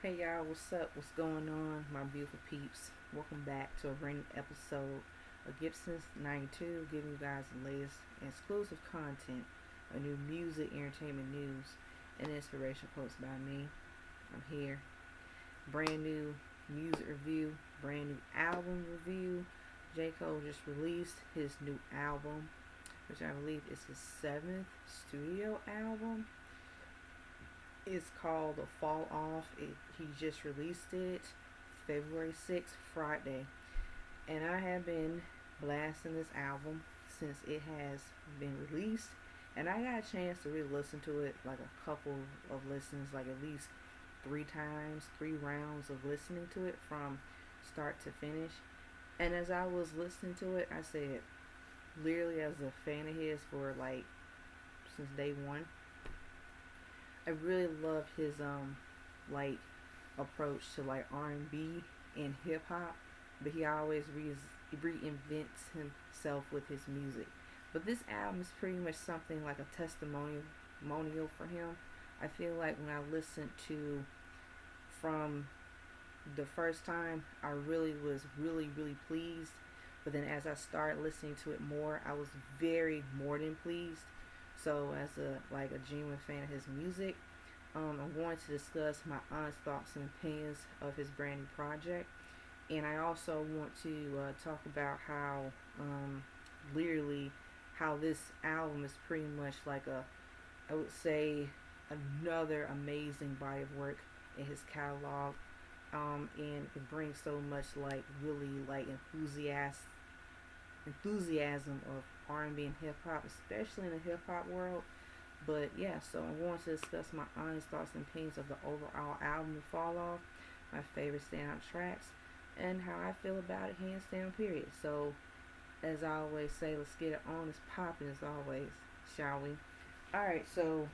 Hey y'all, what's up? What's going on, my beautiful peeps? Welcome back to a brand new episode of Gibson's 92, giving you guys the latest and exclusive content of new music, entertainment news, and inspiration quotes by me. I'm here. Brand new music review, brand new album review. J. Cole just released his new album, which I believe is his seventh studio album. It's called The Fall Off. He just released it February 6th, Friday. And I have been blasting this album since it has been released. And I got a chance to really listen to it, like a couple of listens, like at least 3 times, 3 rounds of listening to it from start to finish. And as I was listening to it, I said, literally as a fan of his for like since day one, I really love his like approach to like R&B and hip hop, but he always reinvents himself with his music. But this album is pretty much something like a testimonial for him. I feel like when I listened to from the first time, I really was really pleased. But then as I started listening to it more, I was very more than pleased. So as a genuine fan of his music, I'm going to discuss my honest thoughts and opinions of his brand new project, and I also want to talk about how literally how this album is pretty much like I would say another amazing body of work in his catalog, and it brings so much like really like enthusiasm of R&B and hip hop, especially in the hip hop world. But yeah, so I'm going to discuss my honest thoughts and opinions of the overall album, The Fall Off, my favorite standout tracks, and how I feel about it, hands down, period. So, as I always say, let's get it on. It's popping as always, shall we? Alright, so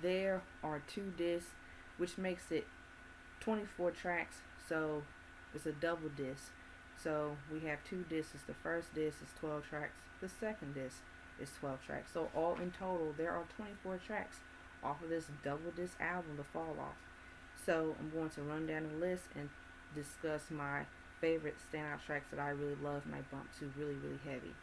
there are 2 discs, which makes it 24 tracks. So, it's a double disc. So, we have 2 discs. The first disc is 12 tracks. The second disc is 12 tracks. So all in total, there are 24 tracks off of this double disc album, The Fall Off. So I'm going to run down the list and discuss my favorite standout tracks that I really love and I bump to really heavy.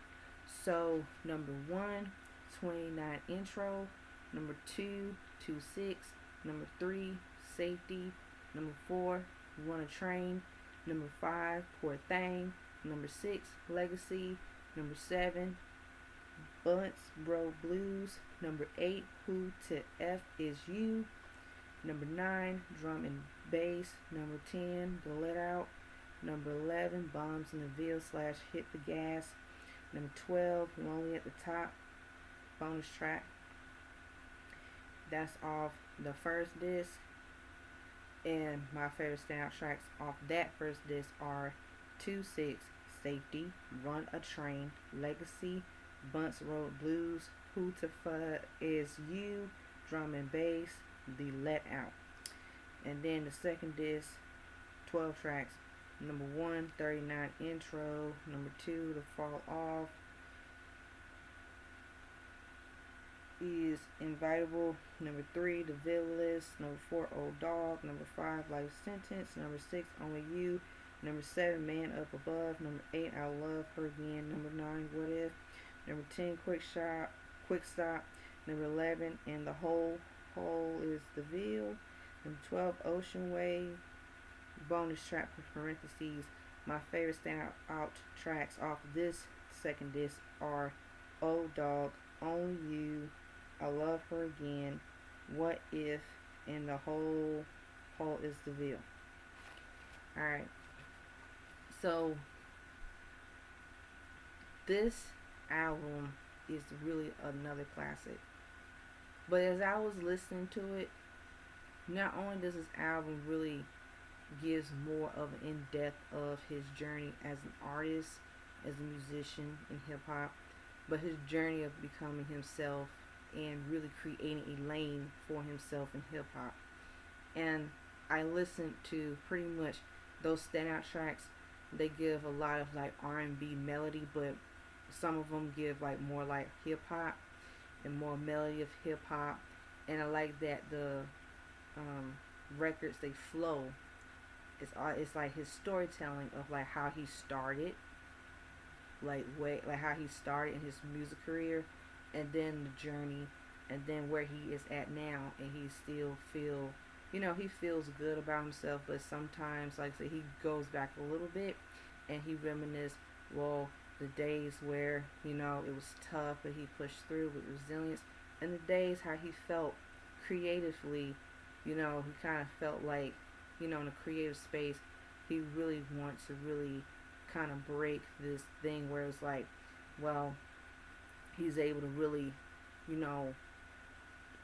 So number 1, 29 Intro. Number 2, 2-6. Number 3, Safety. Number 4, Run a Train. Number 5, Poor Thing. Number 6, Legacy. Number 7, Bunts Bro Blues. Number 8, Who to F Is You. Number 9, Drum and Bass. Number 10, The Let Out. Number 11, Bombs in the Ville / Hit the Gas. Number 12, Lonely at the Top, bonus track. That's off the first disc. And my favorite standout tracks off that first disc are 2-6, Safety, Run a Train, Legacy, Bunts Road Blues, Who to F Is You, Drum and Bass, The Let Out. And then the second disc, 12 tracks. Number 1, 39 Intro. Number 2, The Fall Off is Invitable. Number 3, The Villainous. Number 4, Old Dog. Number 5, Life Sentence. Number 6, Only You. Number 7, Man Up Above. Number 8, I Love Her Again. Number 9, What If. Number 10, Quick Stop. Number 11, And the Whole is the Ville. Number 12, Ocean Wave. Bonus track for parentheses. My favorite standout tracks off this second disc are Old Dog, Only You, I Love Her Again, What If, and the whole is the Ville. Alright. So this album is really another classic. But as I was listening to it, not only does this album really gives more of an in-depth of his journey as an artist, as a musician in hip-hop, but his journey of becoming himself and really creating a lane for himself in hip-hop. And I listened to pretty much those standout tracks. They give a lot of like R&B melody, but some of them give like more like hip-hop and more melody of hip-hop. And I like that the records, they flow. It's like his storytelling of like how he started, like how he started in his music career, and then the journey, and then where he is at now, and he still feel, he feels good about himself, but sometimes, like I said, he goes back a little bit, and he reminisces, well, the days where it was tough, but he pushed through with resilience, and the days how he felt creatively, he kind of felt like, in a creative space, he really wants to really kind of break this thing where it's like, well, he's able to really, you know,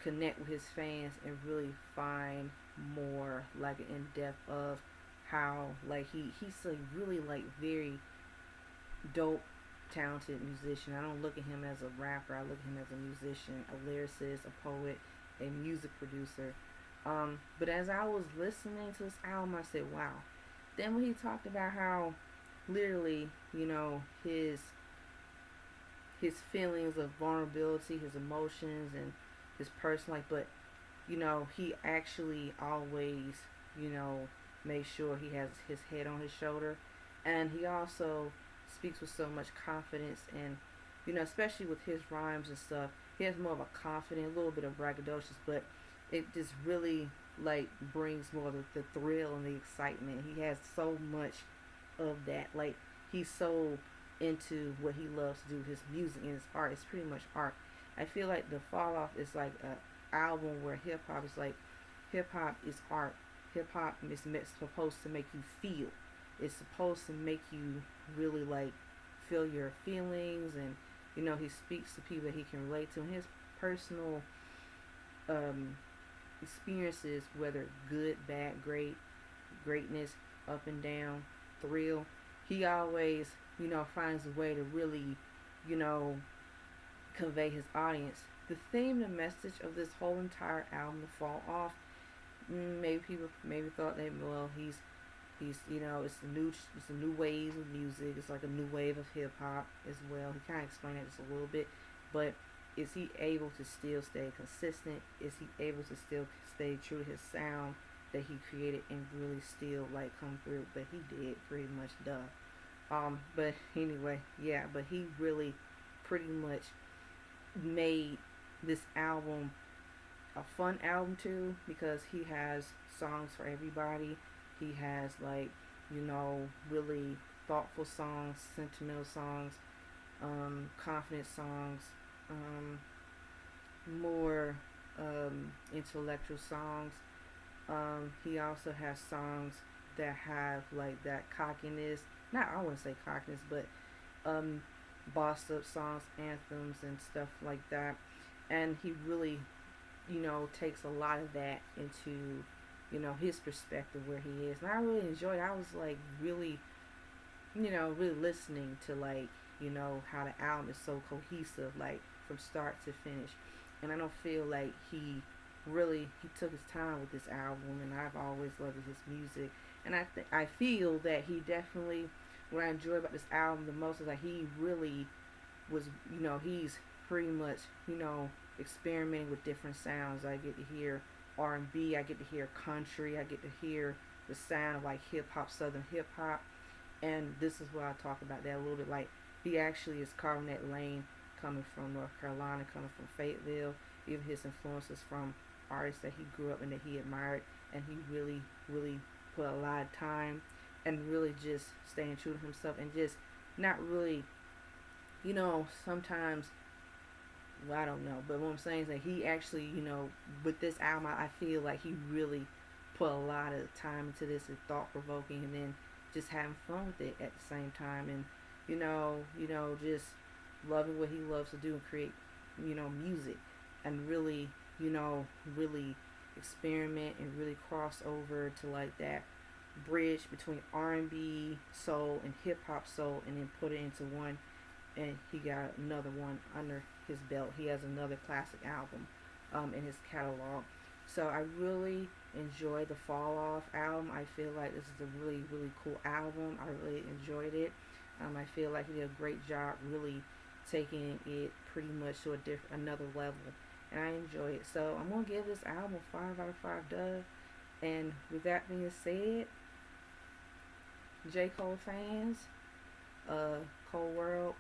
connect with his fans and really find more like an in depth of how like he's a really like very dope talented musician. I don't look at him as a rapper. I look at him as a musician, a lyricist, a poet, a music producer. But as I was listening to this album, I said, wow. Then when he talked about how literally, his feelings of vulnerability, his emotions, and his personal life, but he actually always, you know, makes sure he has his head on his shoulder, and he also speaks with so much confidence, and especially with his rhymes and stuff, he has more of a confident, a little bit of braggadocious, but it just really like brings more of the thrill and the excitement. He has so much of that. Like he's so into what he loves to do, his music and his art. It's pretty much art. I feel like the Fall Off is like a album where hip hop is like hip hop is art. Hip hop is supposed to make you feel. It's supposed to make you really like feel your feelings, and he speaks to people that he can relate to, and his personal um, experiences, whether good, bad, great, greatness, up and down, thrill. He always, finds a way to really, you know, convey his audience. The theme, the message of this whole entire album, The Fall Off, maybe people maybe thought that, well, he's it's a new wave of music. It's like a new wave of hip hop as well. He kind of explained that just a little bit, but is he able to still stay consistent? Is he able to still stay true to his sound that he created and really still like come through? But he did pretty much, duh. But anyway, yeah. But he really pretty much made this album a fun album too, because he has songs for everybody. He has like really thoughtful songs, sentimental songs, confident songs, um, more intellectual songs. He also has songs that have like that cockiness. Not I wouldn't say cockiness, but um, bossed up songs, anthems, and stuff like that. And he really, takes a lot of that into, his perspective where he is. And I really enjoyed it. I was like really, really listening to like, how the album is so cohesive, like from start to finish. And I don't feel like he took his time with this album, and I've always loved his music. And I feel that he definitely, what I enjoy about this album the most is that he really was, he's pretty much, experimenting with different sounds. I get to hear R&B, I get to hear country, I get to hear the sound of like hip hop, southern hip hop, and this is what I talk about that a little bit. Like he actually is carving that lane, coming from North Carolina, coming from Fayetteville. Even his influences from artists that he grew up and that he admired, and he really, really put a lot of time and really just staying true to himself, and just not really, sometimes, well, I don't know, but what I'm saying is that he actually, with this album, I feel like he really put a lot of time into this, and thought provoking, and then just having fun with it at the same time, and just loving what he loves to do and create, music, and really, really experiment and really cross over to like that bridge between R&B soul and hip hop soul, and then put it into one, and he got another one under his belt. He has another classic album in his catalog. So I really enjoyed the Fall Off album. I feel like this is a really, really cool album. I really enjoyed it. I feel like he did a great job really taking it pretty much to another level, and I enjoy it. So I'm gonna give this album a 5 out of 5 dub. And with that being said, J. Cole fans, Cole World,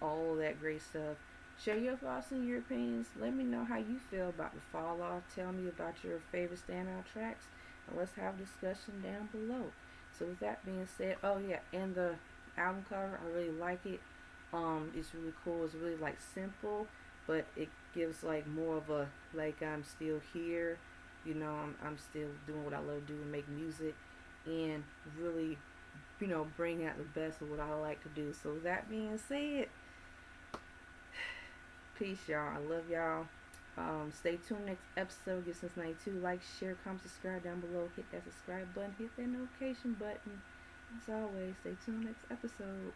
all that great stuff. Share your thoughts and your opinions. Let me know how you feel about the fall off. Tell me about your favorite standout tracks. And let's have a discussion down below. So with that being said, oh yeah, and the album cover, I really like it. It's really cool. It's really like simple, but it gives like more of a like I'm still here. I'm still doing what I love to do and make music, and really, bring out the best of what I like to do. So with that being said, peace, y'all. I love y'all. Stay tuned next episode. Give Since 92. Like, share, comment, subscribe down below. Hit that subscribe button. Hit that notification button. As always, stay tuned next episode.